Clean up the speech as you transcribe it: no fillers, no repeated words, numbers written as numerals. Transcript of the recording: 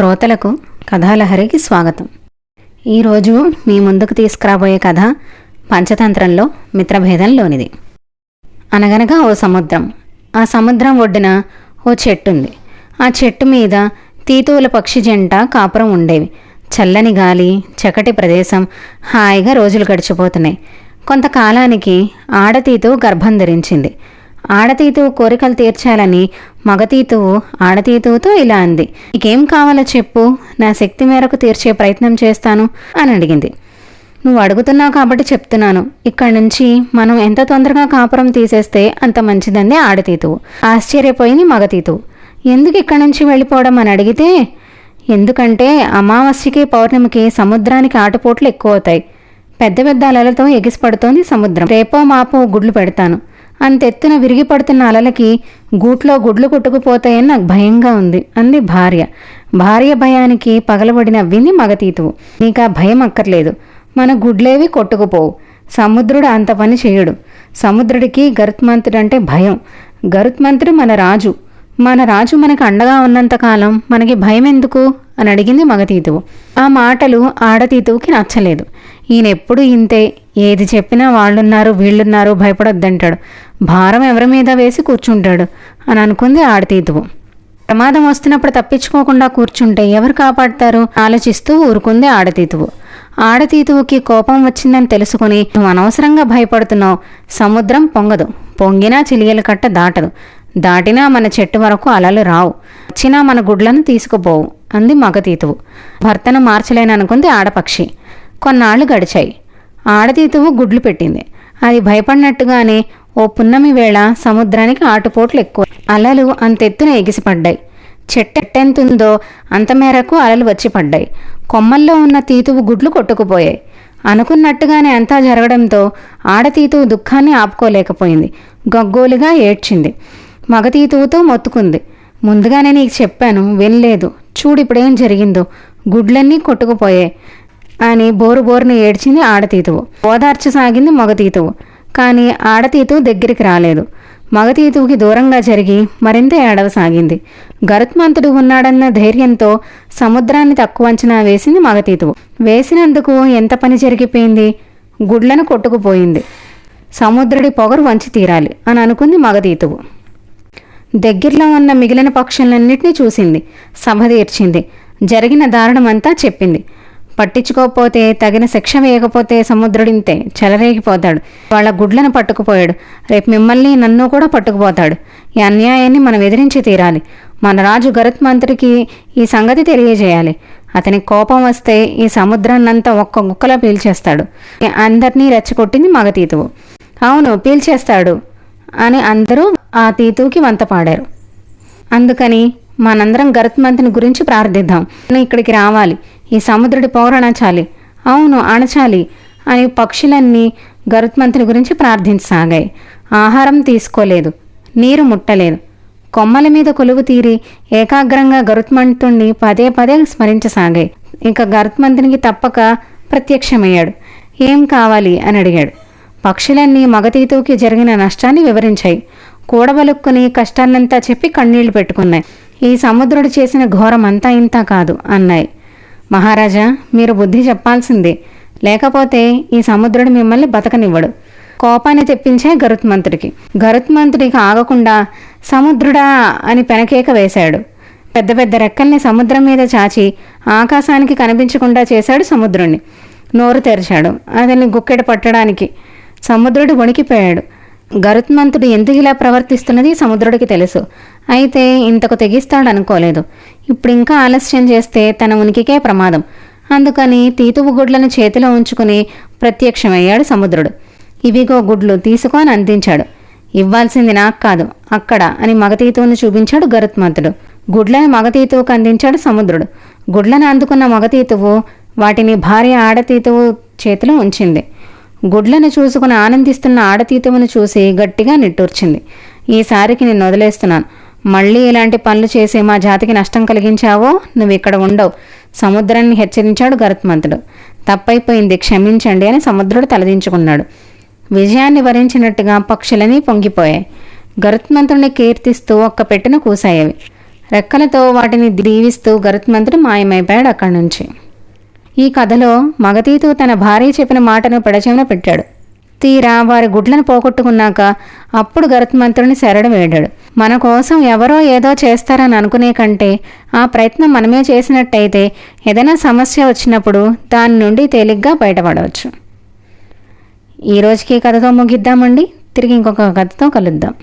శ్రోతలకు కథాలహరికి స్వాగతం. ఈరోజు మీ ముందుకు తీసుకురాబోయే కథ పంచతంత్రంలో మిత్రభేదంలోనిది. అనగనగా ఓ సముద్రం. ఆ సముద్రం ఒడ్డున ఓ చెట్టుంది. ఆ చెట్టు మీద తీతువుల పక్షి జంట కాపురం ఉండేవి. చల్లని గాలి, చక్కటి ప్రదేశం, హాయిగా రోజులు గడిచిపోతున్నాయి. కొంతకాలానికి ఆడతీతువు గర్భం ధరించింది. ఆడతీతువు కోరికలు తీర్చాలని మగతీతువు ఆడతీతువుతో ఇలా అంది. నీకేం కావాలో చెప్పు, నా శక్తి మేరకు తీర్చే ప్రయత్నం చేస్తాను అని అడిగింది. నువ్వు అడుగుతున్నావు కాబట్టి చెప్తున్నాను. ఇక్కడి నుంచి మనం ఎంత తొందరగా కాపురం తీసేస్తే అంత మంచిదంది ఆడతీతువు. ఆశ్చర్యపోయింది మగతీతువు. ఎందుకు ఇక్కడి నుంచి వెళ్ళిపోవడం అని అడిగితే, ఎందుకంటే అమావాస్యకి పౌర్ణమికి సముద్రానికి ఆటుపోట్లు ఎక్కువ అవుతాయి. పెద్ద పెద్ద అలలతో ఎగిసిపడుతోంది సముద్రం. రేపో మాపో గుడ్లు పెడతాను. అంతెత్తున విరిగి పడుతున్న అలలకి గూట్లో గుడ్లు కొట్టుకుపోతాయని నాకు భయంగా ఉంది అంది భార్య. భార్య భయానికి పగలబడి నవ్వింది మగతీతువు. నీకా భయం అక్కర్లేదు. మన గుడ్లేవి కొట్టుకుపోవు. సముద్రుడు అంత పని చేయడు. సముద్రుడికి గరుత్మంతుడు అంటే భయం. గరుత్మంతుడు మన రాజు. మన రాజు మనకు అండగా ఉన్నంతకాలం మనకి భయం ఎందుకు అని అడిగింది మగతీతువు. ఆ మాటలు ఆడతీతువుకి నచ్చలేదు. ఈయనెప్పుడు ఇంతే, ఏది చెప్పినా వాళ్ళున్నారు వీళ్ళున్నారు భయపడొద్దంటాడు. భారం ఎవరి మీద వేసి కూర్చుంటాడు అని అనుకుంది ఆడతీతువు. ప్రమాదం వస్తున్నప్పుడు తప్పించుకోకుండా కూర్చుంటే ఎవరు కాపాడతారు ఆలోచిస్తూ ఊరుకుంది ఆడతీతువు. ఆడతీతువుకి కోపం వచ్చిందని తెలుసుకుని, నువ్వు అనవసరంగా భయపడుతున్నావు. సముద్రం పొంగదు, పొంగినా చిలియల కట్ట దాటదు, దాటినా మన చెట్టు వరకు అలలు రావు, వచ్చినా మన గుడ్లను తీసుకుపోవు అంది మగతీతువు. భర్తను మార్చలేననుకుంది ఆడపక్షి. కొన్నాళ్లు గడిచాయి. ఆడతీతువు గుడ్లు పెట్టింది. అది భయపడినట్టుగానే ఓ పున్నమి వేళ సముద్రానికి ఆటుపోట్లు ఎక్కువ. అలలు అంతెత్తున ఎగిసిపడ్డాయి. చెట్టెంతుందో అంత మేరకు అలలు వచ్చి పడ్డాయి. కొమ్మల్లో ఉన్న తీతువు గుడ్లు కొట్టుకుపోయాయి. అనుకున్నట్టుగానే అంతా జరగడంతో ఆడతీతువు దుఃఖాన్ని ఆపుకోలేకపోయింది. గగ్గోలుగా ఏడ్చింది. మగతీతువుతో మొత్తుకుంది. ముందుగానే నీకు చెప్పాను, వినలేదు. చూడిప్పుడేం జరిగిందో, గుడ్లన్నీ కొట్టుకుపోయాయి అని బోరుని ఏడ్చింది ఆడతీతువు. ఓదార్చసాగింది మగతీతువు. కానీ ఆడతీతువు దగ్గరికి రాలేదు. మగతీతువుకి దూరంగా జరిగి మరింత ఏడవసాగింది. గరుత్మంతుడు ఉన్నాడన్న ధైర్యంతో సముద్రాన్ని తక్కువ అంచనా వేసింది మగతీతువు. వేసినందుకు ఎంత పని జరిగిపోయింది. గుడ్లను కొట్టుకుపోయింది. సముద్రుడి పొగరు వంచి తీరాలి అని అనుకుంది మగతీతువు. దగ్గరలో ఉన్న మిగిలిన పక్షులన్నింటినీ చూసింది. సభ తీర్చింది. జరిగిన దారుణమంతా చెప్పింది. పట్టించుకోకపోతే, తగిన శిక్ష వేయకపోతే సముద్రుడింతే చెలరేగిపోతాడు. వాళ్ళ గుడ్లను పట్టుకుపోయాడు. రేపు మిమ్మల్ని నన్ను కూడా పట్టుకుపోతాడు. ఈ అన్యాయాన్ని మనం ఎదిరించి తీరాలి. మన రాజు గరుత్మంతుడికి ఈ సంగతి తెలియజేయాలి. అతని కోపం వస్తే ఈ సముద్రాన్నంతా ఒక్క గుక్కలా పీల్చేస్తాడు. అందరినీ రెచ్చగొట్టింది మగతీతువు. అవును, పీల్చేస్తాడు అని అందరూ ఆ తీతువుకి వంత పాడారు. అందుకని మనందరం గరుత్మంతుని గురించి ప్రార్థిద్దాం. ఇక్కడికి రావాలి, ఈ సముద్రుడి పొగరు అణచాలి. అవును, అణచాలి అని పక్షులన్నీ గరుత్మంతుని గురించి ప్రార్థించసాగాయి. ఆహారం తీసుకోలేదు, నీరు ముట్టలేదు. కొమ్మల మీద కొలువు తీరి ఏకాగ్రంగా గరుత్మంతుణ్ణి పదే పదే స్మరించసాగాయి. ఇక గరుత్మంతునికి తప్పక ప్రత్యక్షమయ్యాడు. ఏం కావాలి అని అడిగాడు. పక్షులన్నీ మగతీతువుకి జరిగిన నష్టాన్ని వివరించాయి. కూడబలుక్కుని కష్టాన్నంతా చెప్పి కన్నీళ్లు పెట్టుకున్నాయి. ఈ సముద్రుడు చేసిన ఘోరం అంతా ఇంత కాదు అన్నాయి. మహారాజా, మీరు బుద్ధి చెప్పాల్సిందే, లేకపోతే ఈ సముద్రుడు మిమ్మల్ని బతకనివ్వడు. కోపాన్ని తెప్పించే గరుత్మంతుడికి. గరుత్మంతుడికి ఆగకుండా సముద్రుడా అని పెనకేక వేశాడు. పెద్ద పెద్ద రెక్కల్ని సముద్రం మీద చాచి ఆకాశానికి కనిపించకుండా చేశాడు సముద్రుణ్ణి. నోరు తెరిచాడు అతన్ని గుక్కెడ పట్టడానికి. సముద్రుడు వణికిపోయాడు. గరుత్మంతుడు ఎందుకు ఇలా ప్రవర్తిస్తున్నది సముద్రుడికి తెలుసు. అయితే ఇంతకు తెగిస్తాడనుకోలేదు. ఇప్పుడు ఇంకా ఆలస్యం చేస్తే తన ఉనికికే ప్రమాదం. అందుకని తీతువు గుడ్లను చేతిలో ఉంచుకుని ప్రత్యక్షమయ్యాడు సముద్రుడు. ఇవిగో గుడ్లు, తీసుకొని అందించాడు. ఇవ్వాల్సింది నాకు కాదు, అక్కడ అని మగతీతువుని చూపించాడు గరుత్మంతుడు. గుడ్లను మగతీతువుకు అందించాడు సముద్రుడు. గుడ్లను అందుకున్న మగతీతువు వాటిని భార్య ఆడతీతువు చేతిలో ఉంచింది. గుడ్లను చూసుకుని ఆనందిస్తున్న ఆడతీతువును చూసి గట్టిగా నిట్టూర్చింది. ఈసారికి నిన్ను వదిలేస్తున్నాను. మళ్ళీ ఇలాంటి పనులు చేసి మా జాతికి నష్టం కలిగించావో నువ్వు ఇక్కడ ఉండవు సముద్రాన్ని హెచ్చరించాడు గరుత్మంతుడు. తప్పైపోయింది, క్షమించండి అని సముద్రుడు తలదించుకున్నాడు. విజయాన్ని వరించినట్టుగా పక్షులని పొంగిపోయాయి. గరుత్మంతుడిని కీర్తిస్తూ ఒక్క పెట్టిన కూసాయేవి. రెక్కలతో వాటిని దీవిస్తూ గరుత్మంతుడు మాయమైపోయాడు అక్కడి నుంచి. ఈ కథలో మగతీతు తన భార్య చెప్పిన మాటను పెడచెవిన పెట్టాడు. తీరా వారి గుడ్లను పోగొట్టుకున్నాక అప్పుడు గరుత్మంతుడిని శరణు వేడాడు. మన కోసం ఎవరో ఏదో చేస్తారని అనుకునే కంటే ఆ ప్రయత్నం మనమే చేసినట్టయితే ఏదైనా సమస్య వచ్చినప్పుడు దాని నుండి తేలిగ్గా బయటపడవచ్చు. ఈరోజుకి కథతో ముగిద్దామండి. తిరిగి ఇంకొక కథతో కలుద్దాం.